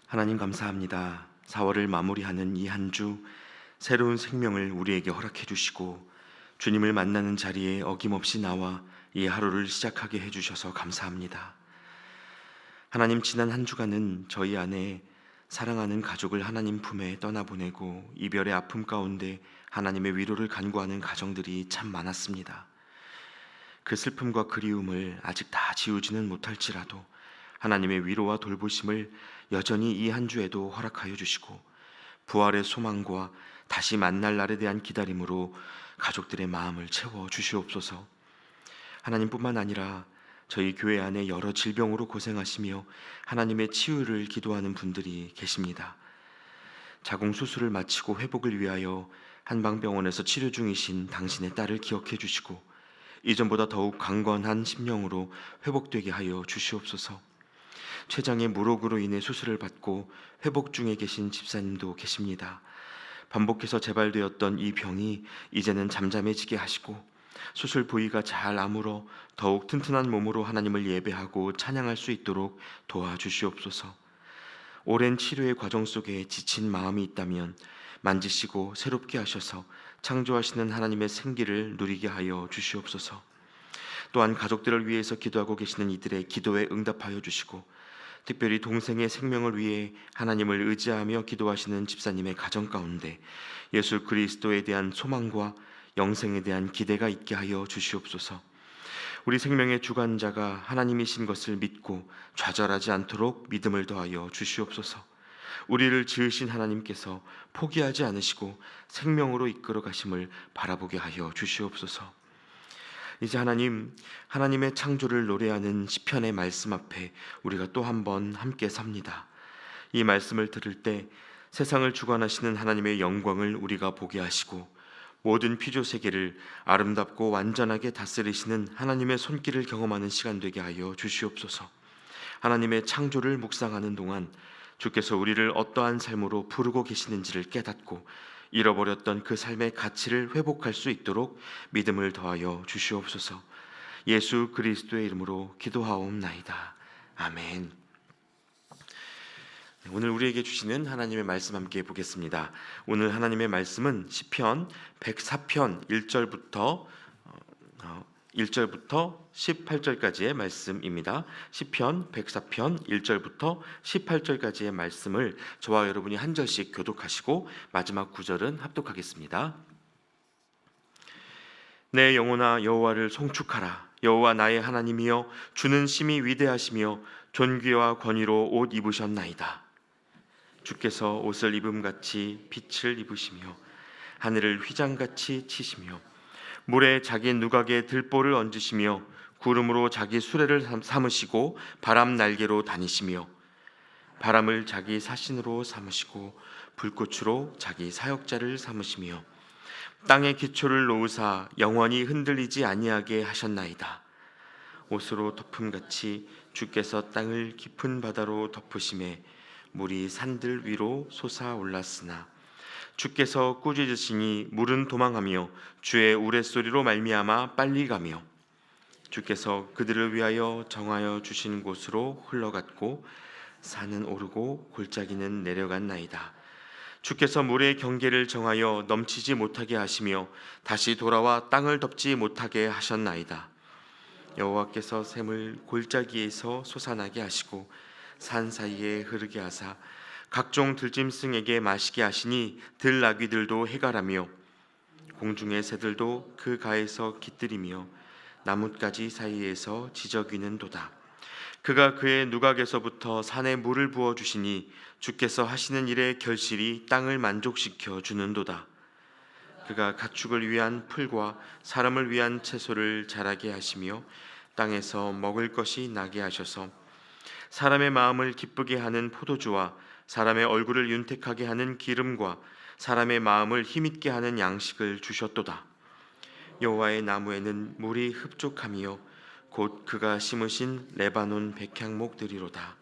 하나님 감사합니다. 4월을 마무리하는 이 한 주 새로운 생명을 우리에게 허락해 주시고 주님을 만나는 자리에 어김없이 나와 이 하루를 시작하게 해주셔서 감사합니다. 하나님, 지난 한 주간은 저희 안에 사랑하는 가족을 하나님 품에 떠나보내고 이별의 아픔 가운데 하나님의 위로를 간구하는 가정들이 참 많았습니다. 그 슬픔과 그리움을 아직 다 지우지는 못할지라도 하나님의 위로와 돌보심을 여전히 이 한 주에도 허락하여 주시고 부활의 소망과 다시 만날 날에 대한 기다림으로 가족들의 마음을 채워 주시옵소서. 하나님뿐만 아니라 저희 교회 안에 여러 질병으로 고생하시며 하나님의 치유를 기도하는 분들이 계십니다. 자궁 수술을 마치고 회복을 위하여 한방병원에서 치료 중이신 당신의 딸을 기억해 주시고 이전보다 더욱 강건한 심령으로 회복되게 하여 주시옵소서. 췌장의 물혹으로 인해 수술을 받고 회복 중에 계신 집사님도 계십니다. 반복해서 재발되었던 이 병이 이제는 잠잠해지게 하시고 수술 부위가 잘 아물어 더욱 튼튼한 몸으로 하나님을 예배하고 찬양할 수 있도록 도와주시옵소서. 오랜 치료의 과정 속에 지친 마음이 있다면 만지시고 새롭게 하셔서 창조하시는 하나님의 생기를 누리게 하여 주시옵소서. 또한 가족들을 위해서 기도하고 계시는 이들의 기도에 응답하여 주시고 특별히 동생의 생명을 위해 하나님을 의지하며 기도하시는 집사님의 가정 가운데 예수 그리스도에 대한 소망과 영생에 대한 기대가 있게 하여 주시옵소서. 우리 생명의 주관자가 하나님이신 것을 믿고 좌절하지 않도록 믿음을 더하여 주시옵소서. 우리를 지으신 하나님께서 포기하지 않으시고 생명으로 이끌어 가심을 바라보게 하여 주시옵소서. 이제 하나님의 창조를 노래하는 시편의 말씀 앞에 우리가 또 한 번 함께 섭니다. 이 말씀을 들을 때 세상을 주관하시는 하나님의 영광을 우리가 보게 하시고 모든 피조 세계를 아름답고 완전하게 다스리시는 하나님의 손길을 경험하는 시간 되게 하여 주시옵소서. 하나님의 창조를 묵상하는 동안 주께서 우리를 어떠한 삶으로 부르고 계시는지를 깨닫고 잃어버렸던 그 삶의 가치를 회복할 수 있도록 믿음을 더하여 주시옵소서. 예수 그리스도의 이름으로 기도하옵나이다. 아멘. 오늘 우리에게 주시는 하나님의 말씀 함께 보겠습니다. 오늘 하나님의 말씀은 시편 104편 1절부터 18절까지의 말씀입니다. 시편 104편 1절부터 18절까지의 말씀을 저와 여러분이 한 절씩 교독하시고 마지막 9절은 합독하겠습니다. 내 영혼아 여호와를 송축하라. 여호와 나의 하나님이여 주는 심히 위대하시며 존귀와 권위로 옷 입으셨나이다. 주께서 옷을 입음같이 빛을 입으시며 하늘을 휘장같이 치시며 물에 자기 누각에 들보를 얹으시며 구름으로 자기 수레를 삼으시고 바람 날개로 다니시며 바람을 자기 사신으로 삼으시고 불꽃으로 자기 사역자를 삼으시며 땅의 기초를 놓으사 영원히 흔들리지 아니하게 하셨나이다. 옷으로 덮음같이 주께서 땅을 깊은 바다로 덮으심에 물이 산들 위로 솟아올랐으나 주께서 꾸짖으시니 물은 도망하며 주의 우레소리로 말미암아 빨리 가며 주께서 그들을 위하여 정하여 주신 곳으로 흘러갔고 산은 오르고 골짜기는 내려갔나이다. 주께서 물의 경계를 정하여 넘치지 못하게 하시며 다시 돌아와 땅을 덮지 못하게 하셨나이다. 여호와께서 샘을 골짜기에서 솟아나게 하시고 산 사이에 흐르게 하사 각종 들짐승에게 마시게 하시니 들나귀들도 해갈하며 공중의 새들도 그 가에서 깃들이며 나뭇가지 사이에서 지저귀는도다. 그가 그의 누각에서부터 산에 물을 부어주시니 주께서 하시는 일의 결실이 땅을 만족시켜 주는도다. 그가 가축을 위한 풀과 사람을 위한 채소를 자라게 하시며 땅에서 먹을 것이 나게 하셔서 사람의 마음을 기쁘게 하는 포도주와 사람의 얼굴을 윤택하게 하는 기름과 사람의 마음을 힘있게 하는 양식을 주셨도다. 여호와의 나무에는 물이 흡족하며 곧 그가 심으신 레바논 백향목들이로다.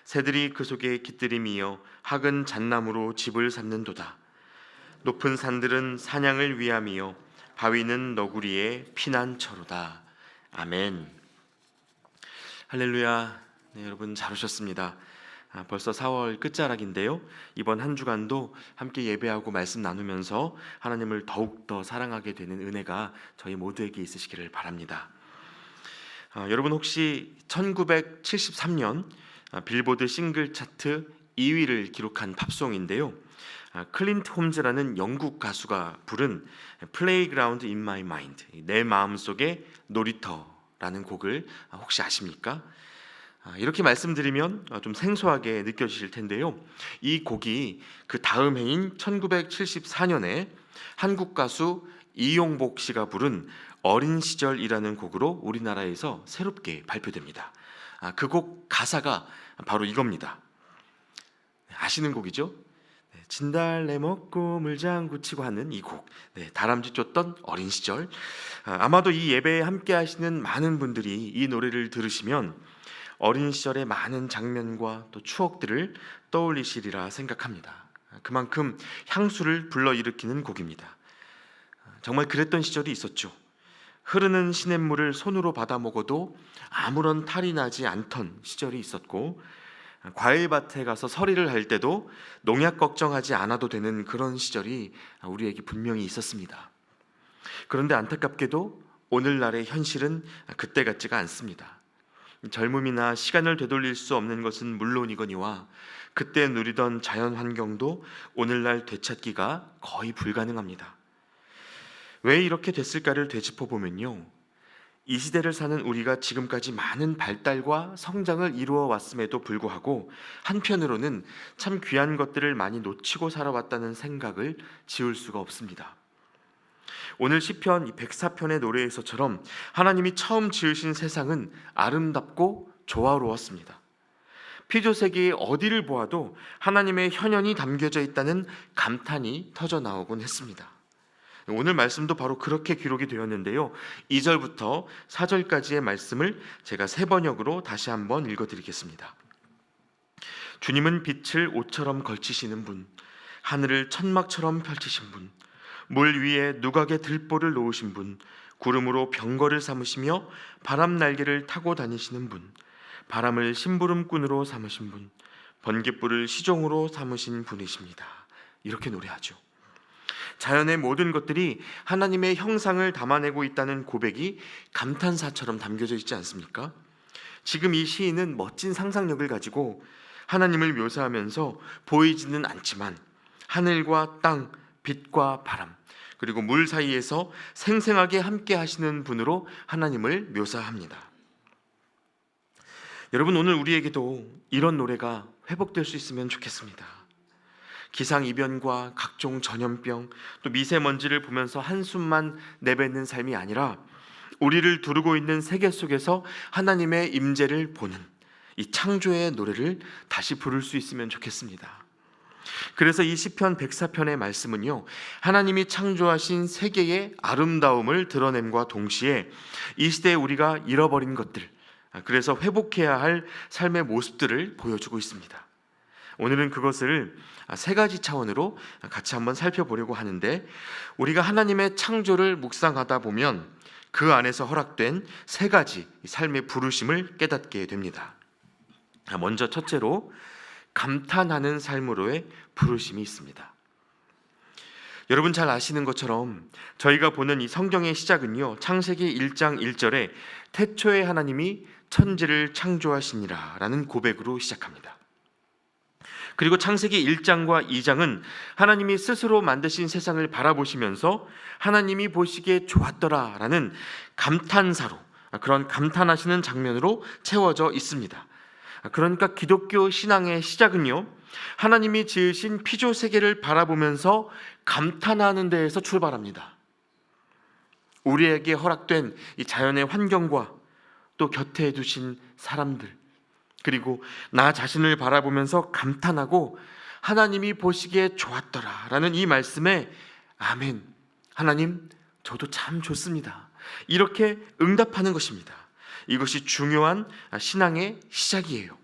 새들이 그 속에 깃들이며 학은 잣나무로 집을 삼는도다. 높은 산들은 사냥을 위함이요 바위는 너구리의 피난처로다. 아멘. 할렐루야. 네, 여러분 잘 오셨습니다. 벌써 4월 끝자락인데요. 이번 한 주간도 함께 예배하고 말씀 나누면서 하나님을 더욱더 사랑하게 되는 은혜가 저희 모두에게 있으시기를 바랍니다. 여러분 혹시 1973년 빌보드 싱글 차트 2위를 기록한 팝송인데요. 클린트 홈즈라는 영국 가수가 부른 Playground in My Mind, 내 마음속의 놀이터라는 곡을 혹시 아십니까? 이렇게 말씀드리면 좀 생소하게 느껴지실 텐데요. 이 곡이 그 다음 해인 1974년에 한국 가수 이용복 씨가 부른 어린 시절이라는 곡으로 우리나라에서 새롭게 발표됩니다. 그 곡 가사가 바로 이겁니다. 아시는 곡이죠? 진달래 먹고 물장구 치고 하는 이 곡, 다람쥐 쫓던 어린 시절. 아마도 이 예배에 함께 하시는 많은 분들이 이 노래를 들으시면 어린 시절의 많은 장면과 또 추억들을 떠올리시리라 생각합니다. 그만큼 향수를 불러일으키는 곡입니다. 정말 그랬던 시절이 있었죠. 흐르는 시냇물을 손으로 받아 먹어도 아무런 탈이 나지 않던 시절이 있었고, 과일밭에 가서 서리를 할 때도 농약 걱정하지 않아도 되는 그런 시절이 우리에게 분명히 있었습니다. 그런데 안타깝게도 오늘날의 현실은 그때 같지가 않습니다. 젊음이나 시간을 되돌릴 수 없는 것은 물론이거니와 그때 누리던 자연 환경도 오늘날 되찾기가 거의 불가능합니다. 왜 이렇게 됐을까를 되짚어보면요, 이 시대를 사는 우리가 지금까지 많은 발달과 성장을 이루어 왔음에도 불구하고 한편으로는 참 귀한 것들을 많이 놓치고 살아왔다는 생각을 지울 수가 없습니다. 오늘 시편 104편의 노래에서처럼 하나님이 처음 지으신 세상은 아름답고 조화로웠습니다. 피조세계의 어디를 보아도 하나님의 현현이 담겨져 있다는 감탄이 터져 나오곤 했습니다. 오늘 말씀도 바로 그렇게 기록이 되었는데요. 2절부터 4절까지의 말씀을 제가 세 번역으로 다시 한번 읽어드리겠습니다. 주님은 빛을 옷처럼 걸치시는 분, 하늘을 천막처럼 펼치신 분, 물 위에 누각의 들보를 놓으신 분, 구름으로 병거를 삼으시며 바람 날개를 타고 다니시는 분, 바람을 심부름꾼으로 삼으신 분, 번갯불을 시종으로 삼으신 분이십니다. 이렇게 노래하죠. 자연의 모든 것들이 하나님의 형상을 담아내고 있다는 고백이 감탄사처럼 담겨져 있지 않습니까? 지금 이 시인은 멋진 상상력을 가지고 하나님을 묘사하면서 보이지는 않지만 하늘과 땅, 빛과 바람, 그리고 물 사이에서 생생하게 함께 하시는 분으로 하나님을 묘사합니다. 여러분, 오늘 우리에게도 이런 노래가 회복될 수 있으면 좋겠습니다. 기상이변과 각종 전염병, 또 미세먼지를 보면서 한숨만 내뱉는 삶이 아니라 우리를 두르고 있는 세계 속에서 하나님의 임재를 보는 이 창조의 노래를 다시 부를 수 있으면 좋겠습니다. 그래서 이 시편 104편의 말씀은요, 하나님이 창조하신 세계의 아름다움을 드러냄과 동시에 이 시대에 우리가 잃어버린 것들, 그래서 회복해야 할 삶의 모습들을 보여주고 있습니다. 오늘은 그것을 세 가지 차원으로 같이 한번 살펴보려고 하는데, 우리가 하나님의 창조를 묵상하다 보면 그 안에서 허락된 세 가지 삶의 부르심을 깨닫게 됩니다. 먼저 첫째로 감탄하는 삶으로의 부르심이 있습니다. 여러분 잘 아시는 것처럼 저희가 보는 이 성경의 시작은요, 창세기 1장 1절에 태초에 하나님이 천지를 창조하시니라 라는 고백으로 시작합니다. 그리고 창세기 1장과 2장은 하나님이 스스로 만드신 세상을 바라보시면서 하나님이 보시기에 좋았더라 라는 감탄사로, 그런 감탄하시는 장면으로 채워져 있습니다. 그러니까 기독교 신앙의 시작은요, 하나님이 지으신 피조 세계를 바라보면서 감탄하는 데에서 출발합니다. 우리에게 허락된 이 자연의 환경과 또 곁에 두신 사람들, 그리고 나 자신을 바라보면서 감탄하고 하나님이 보시기에 좋았더라 라는 이 말씀에 아멘, 하나님 저도 참 좋습니다, 이렇게 응답하는 것입니다. 이것이 중요한 신앙의 시작이에요.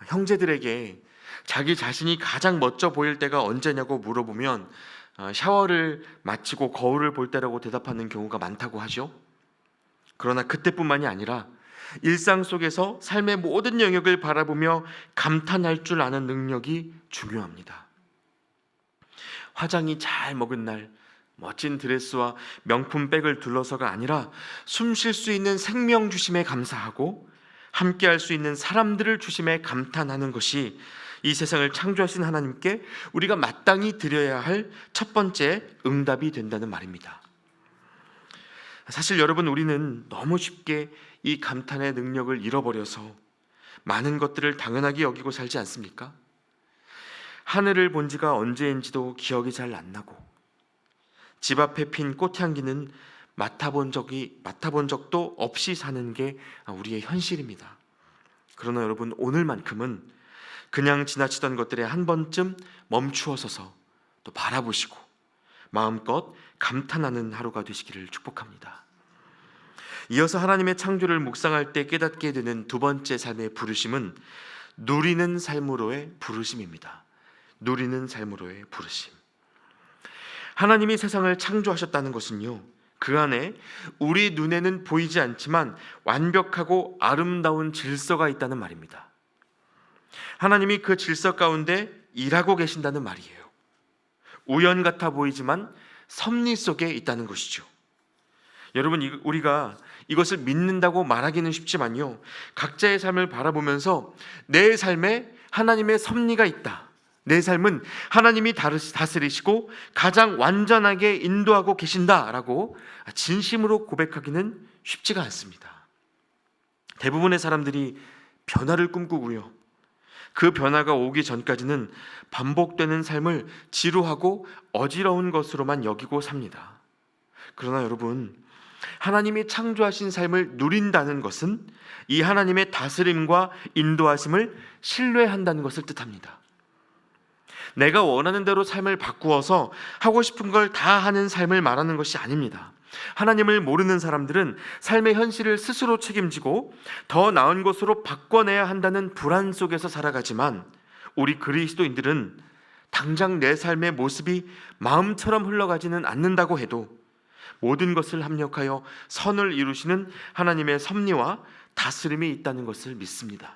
형제들에게 자기 자신이 가장 멋져 보일 때가 언제냐고 물어보면 샤워를 마치고 거울을 볼 때라고 대답하는 경우가 많다고 하죠. 그러나 그때뿐만이 아니라 일상 속에서 삶의 모든 영역을 바라보며 감탄할 줄 아는 능력이 중요합니다. 화장이 잘 먹은 날, 멋진 드레스와 명품 백을 둘러서가 아니라 숨 쉴 수 있는 생명 주심에 감사하고 함께할 수 있는 사람들을 주심에 감탄하는 것이 이 세상을 창조하신 하나님께 우리가 마땅히 드려야 할 첫 번째 응답이 된다는 말입니다. 사실 여러분, 우리는 너무 쉽게 이 감탄의 능력을 잃어버려서 많은 것들을 당연하게 여기고 살지 않습니까? 하늘을 본 지가 언제인지도 기억이 잘 안 나고 집 앞에 핀 꽃향기는 맡아본 적도 없이 사는 게 우리의 현실입니다. 그러나 여러분, 오늘만큼은 그냥 지나치던 것들에 한 번쯤 멈추어서서 또 바라보시고 마음껏 감탄하는 하루가 되시기를 축복합니다. 이어서 하나님의 창조를 묵상할 때 깨닫게 되는 두 번째 삶의 부르심은 누리는 삶으로의 부르심입니다. 누리는 삶으로의 부르심. 하나님이 세상을 창조하셨다는 것은요, 그 안에 우리 눈에는 보이지 않지만 완벽하고 아름다운 질서가 있다는 말입니다. 하나님이 그 질서 가운데 일하고 계신다는 말이에요. 우연 같아 보이지만 섭리 속에 있다는 것이죠. 여러분, 우리가 이것을 믿는다고 말하기는 쉽지만요, 각자의 삶을 바라보면서 내 삶에 하나님의 섭리가 있다, 내 삶은 하나님이 다스리시고 가장 완전하게 인도하고 계신다라고 진심으로 고백하기는 쉽지가 않습니다. 대부분의 사람들이 변화를 꿈꾸고요, 그 변화가 오기 전까지는 반복되는 삶을 지루하고 어지러운 것으로만 여기고 삽니다. 그러나 여러분, 하나님이 창조하신 삶을 누린다는 것은 이 하나님의 다스림과 인도하심을 신뢰한다는 것을 뜻합니다. 내가 원하는 대로 삶을 바꾸어서 하고 싶은 걸 다 하는 삶을 말하는 것이 아닙니다. 하나님을 모르는 사람들은 삶의 현실을 스스로 책임지고 더 나은 것으로 바꿔내야 한다는 불안 속에서 살아가지만, 우리 그리스도인들은 당장 내 삶의 모습이 마음처럼 흘러가지는 않는다고 해도 모든 것을 합력하여 선을 이루시는 하나님의 섭리와 다스림이 있다는 것을 믿습니다.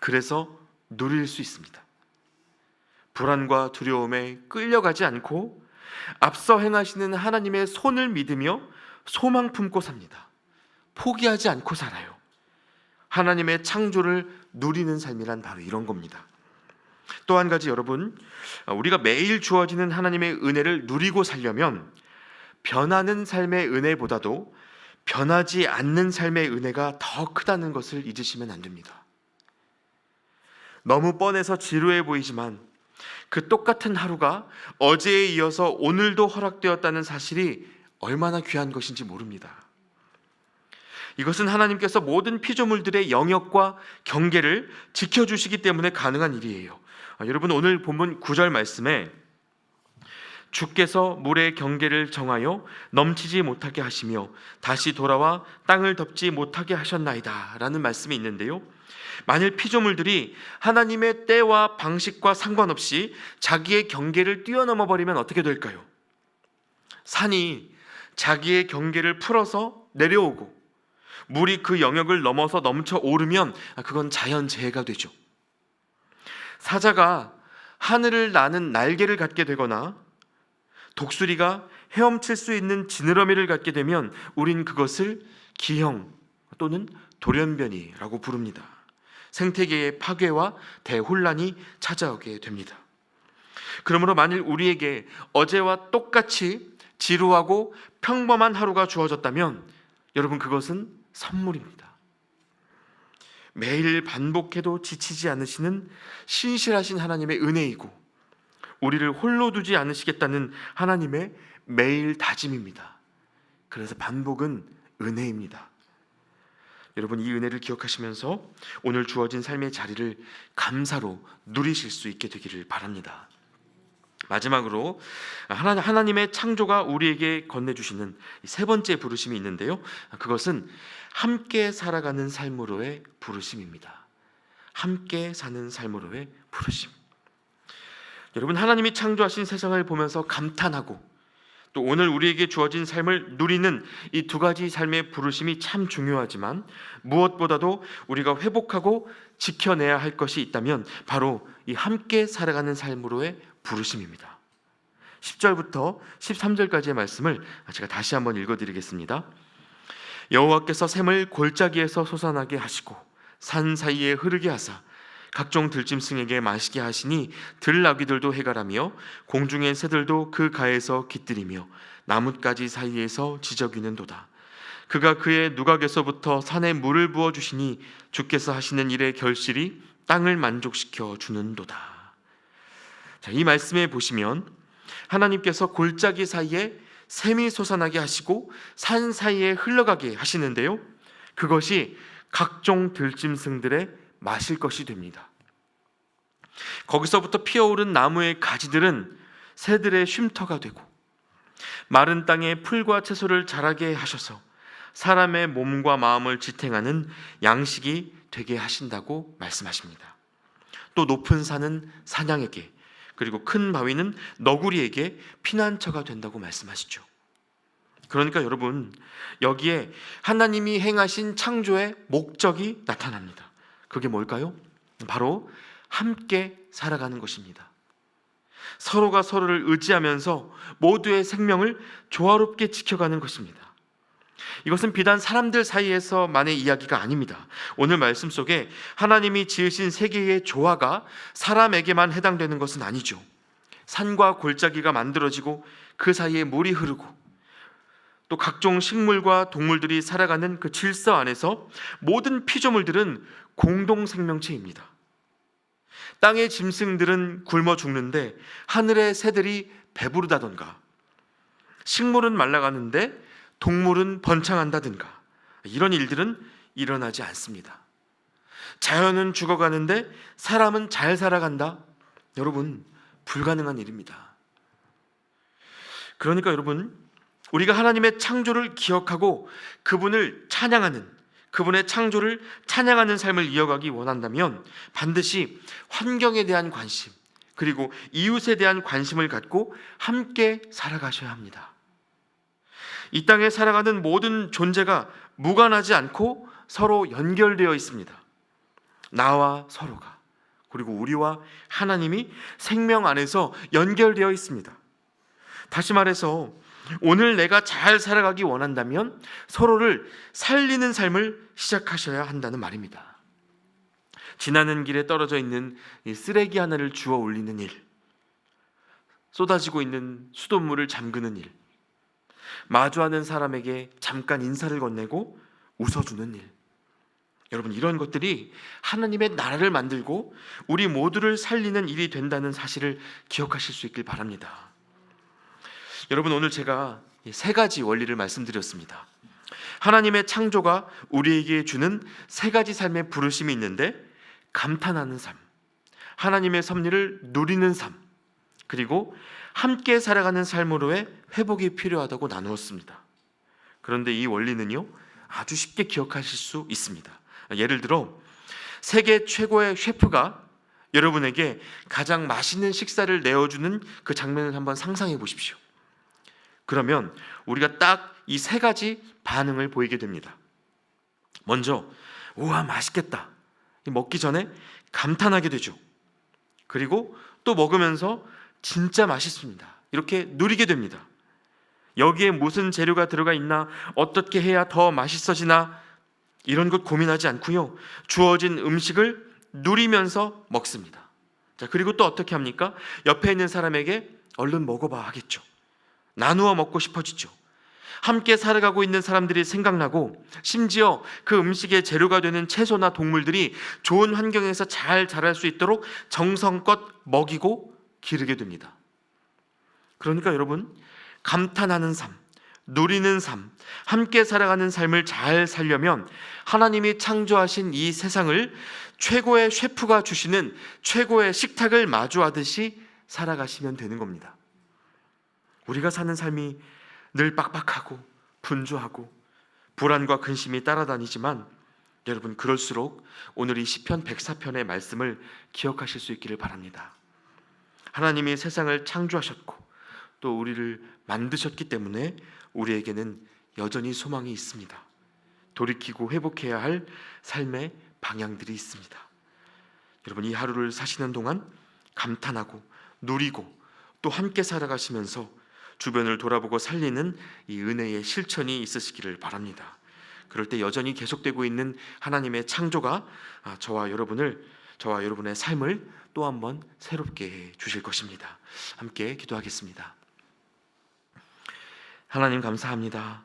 그래서 누릴 수 있습니다. 불안과 두려움에 끌려가지 않고 앞서 행하시는 하나님의 손을 믿으며 소망 품고 삽니다. 포기하지 않고 살아요. 하나님의 창조를 누리는 삶이란 바로 이런 겁니다. 또 한 가지, 여러분, 우리가 매일 주어지는 하나님의 은혜를 누리고 살려면 변하는 삶의 은혜보다도 변하지 않는 삶의 은혜가 더 크다는 것을 잊으시면 안 됩니다. 너무 뻔해서 지루해 보이지만 그 똑같은 하루가 어제에 이어서 오늘도 허락되었다는 사실이 얼마나 귀한 것인지 모릅니다. 이것은 하나님께서 모든 피조물들의 영역과 경계를 지켜주시기 때문에 가능한 일이에요. 여러분, 오늘 본문 9절 말씀에 주께서 물의 경계를 정하여 넘치지 못하게 하시며 다시 돌아와 땅을 덮지 못하게 하셨나이다 라는 말씀이 있는데요, 만일 피조물들이 하나님의 때와 방식과 상관없이 자기의 경계를 뛰어넘어 버리면 어떻게 될까요? 산이 자기의 경계를 풀어서 내려오고 물이 그 영역을 넘어서 넘쳐 오르면 그건 자연재해가 되죠. 사자가 하늘을 나는 날개를 갖게 되거나 독수리가 헤엄칠 수 있는 지느러미를 갖게 되면 우린 그것을 기형 또는 돌연변이라고 부릅니다. 생태계의 파괴와 대혼란이 찾아오게 됩니다. 그러므로 만일 우리에게 어제와 똑같이 지루하고 평범한 하루가 주어졌다면 여러분, 그것은 선물입니다. 매일 반복해도 지치지 않으시는 신실하신 하나님의 은혜이고 우리를 홀로 두지 않으시겠다는 하나님의 매일 다짐입니다. 그래서 반복은 은혜입니다. 여러분, 이 은혜를 기억하시면서 오늘 주어진 삶의 자리를 감사로 누리실 수 있게 되기를 바랍니다. 마지막으로 하나님의 창조가 우리에게 건네주시는 세 번째 부르심이 있는데요, 그것은 함께 살아가는 삶으로의 부르심입니다. 함께 사는 삶으로의 부르심. 여러분, 하나님이 창조하신 세상을 보면서 감탄하고 또 오늘 우리에게 주어진 삶을 누리는 이 두 가지 삶의 부르심이 참 중요하지만 무엇보다도 우리가 회복하고 지켜내야 할 것이 있다면 바로 이 함께 살아가는 삶으로의 부르심입니다. 10절부터 13절까지의 말씀을 제가 다시 한번 읽어드리겠습니다. 여호와께서 샘을 골짜기에서 솟아나게 하시고 산 사이에 흐르게 하사 각종 들짐승에게 마시게 하시니 들나귀들도 해갈하며 공중의 새들도 그 가에서 깃들이며 나뭇가지 사이에서 지저귀는도다. 그가 그의 누각에서부터 산에 물을 부어 주시니 주께서 하시는 일의 결실이 땅을 만족시켜 주는도다. 자, 이 말씀에 보시면 하나님께서 골짜기 사이에 샘이 솟아나게 하시고 산 사이에 흘러가게 하시는데요, 그것이 각종 들짐승들의 마실 것이 됩니다. 거기서부터 피어오른 나무의 가지들은 새들의 쉼터가 되고 마른 땅에 풀과 채소를 자라게 하셔서 사람의 몸과 마음을 지탱하는 양식이 되게 하신다고 말씀하십니다. 또 높은 산은 사냥에게, 그리고 큰 바위는 너구리에게 피난처가 된다고 말씀하시죠. 그러니까 여러분, 여기에 하나님이 행하신 창조의 목적이 나타납니다. 그게 뭘까요? 바로 함께 살아가는 것입니다. 서로가 서로를 의지하면서 모두의 생명을 조화롭게 지켜가는 것입니다. 이것은 비단 사람들 사이에서만의 이야기가 아닙니다. 오늘 말씀 속에 하나님이 지으신 세계의 조화가 사람에게만 해당되는 것은 아니죠. 산과 골짜기가 만들어지고 그 사이에 물이 흐르고 또 각종 식물과 동물들이 살아가는 그 질서 안에서 모든 피조물들은 공동 생명체입니다. 땅의 짐승들은 굶어 죽는데 하늘의 새들이 배부르다던가, 식물은 말라가는데 동물은 번창한다든가, 이런 일들은 일어나지 않습니다. 자연은 죽어가는데 사람은 잘 살아간다. 여러분, 불가능한 일입니다. 그러니까 여러분, 우리가 하나님의 창조를 기억하고 그분을 찬양하는, 그분의 창조를 찬양하는 삶을 이어가기 원한다면 반드시 환경에 대한 관심, 그리고 이웃에 대한 관심을 갖고 함께 살아가셔야 합니다. 이 땅에 살아가는 모든 존재가 무관하지 않고 서로 연결되어 있습니다. 나와 서로가, 그리고 우리와 하나님이 생명 안에서 연결되어 있습니다. 다시 말해서 오늘 내가 잘 살아가기 원한다면 서로를 살리는 삶을 시작하셔야 한다는 말입니다. 지나는 길에 떨어져 있는 이 쓰레기 하나를 주워 올리는 일, 쏟아지고 있는 수돗물을 잠그는 일, 마주하는 사람에게 잠깐 인사를 건네고 웃어주는 일, 여러분, 이런 것들이 하나님의 나라를 만들고 우리 모두를 살리는 일이 된다는 사실을 기억하실 수 있길 바랍니다. 여러분, 오늘 제가 세 가지 원리를 말씀드렸습니다. 하나님의 창조가 우리에게 주는 세 가지 삶의 부르심이 있는데, 감탄하는 삶, 하나님의 섭리를 누리는 삶, 그리고 함께 살아가는 삶으로의 회복이 필요하다고 나누었습니다. 그런데 이 원리는요, 아주 쉽게 기억하실 수 있습니다. 예를 들어 세계 최고의 셰프가 여러분에게 가장 맛있는 식사를 내어주는 그 장면을 한번 상상해 보십시오. 그러면 우리가 딱 이 세 가지 반응을 보이게 됩니다. 먼저, 우와 맛있겠다, 먹기 전에 감탄하게 되죠. 그리고 또 먹으면서 진짜 맛있습니다, 이렇게 누리게 됩니다. 여기에 무슨 재료가 들어가 있나, 어떻게 해야 더 맛있어지나, 이런 것 고민하지 않고요, 주어진 음식을 누리면서 먹습니다. 자, 그리고 또 어떻게 합니까? 옆에 있는 사람에게 얼른 먹어봐 하겠죠. 나누어 먹고 싶어지죠. 함께 살아가고 있는 사람들이 생각나고, 심지어 그 음식의 재료가 되는 채소나 동물들이 좋은 환경에서 잘 자랄 수 있도록 정성껏 먹이고 기르게 됩니다. 그러니까 여러분, 감탄하는 삶, 누리는 삶, 함께 살아가는 삶을 잘 살려면 하나님이 창조하신 이 세상을 최고의 셰프가 주시는 최고의 식탁을 마주하듯이 살아가시면 되는 겁니다. 우리가 사는 삶이 늘 빡빡하고 분주하고 불안과 근심이 따라다니지만 여러분, 그럴수록 오늘 이 시편 104편의 말씀을 기억하실 수 있기를 바랍니다. 하나님이 세상을 창조하셨고 또 우리를 만드셨기 때문에 우리에게는 여전히 소망이 있습니다. 돌이키고 회복해야 할 삶의 방향들이 있습니다. 여러분, 이 하루를 사시는 동안 감탄하고 누리고 또 함께 살아가시면서 주변을 돌아보고 살리는 이 은혜의 실천이 있으시기를 바랍니다. 그럴 때 여전히 계속되고 있는 하나님의 창조가 저와 여러분의 삶을 또 한번 새롭게 해 주실 것입니다. 함께 기도하겠습니다. 하나님, 감사합니다.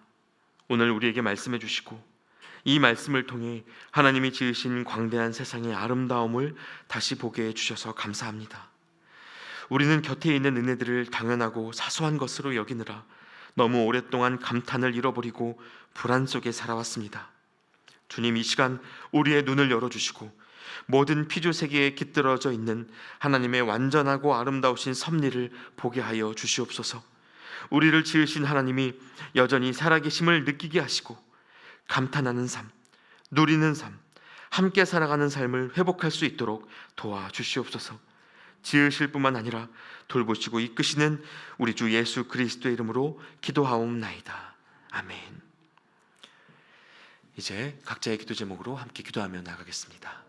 오늘 우리에게 말씀해 주시고 이 말씀을 통해 하나님이 지으신 광대한 세상의 아름다움을 다시 보게 해 주셔서 감사합니다. 우리는 곁에 있는 은혜들을 당연하고 사소한 것으로 여기느라 너무 오랫동안 감탄을 잃어버리고 불안 속에 살아왔습니다. 주님, 이 시간 우리의 눈을 열어주시고 모든 피조세계에 깃들어져 있는 하나님의 완전하고 아름다우신 섭리를 보게 하여 주시옵소서. 우리를 지으신 하나님이 여전히 살아계심을 느끼게 하시고 감탄하는 삶, 누리는 삶, 함께 살아가는 삶을 회복할 수 있도록 도와주시옵소서. 지으실 뿐만 아니라 돌보시고 이끄시는 우리 주 예수 그리스도의 이름으로 기도하옵나이다. 아멘. 이제 각자의 기도 제목으로 함께 기도하며 나가겠습니다.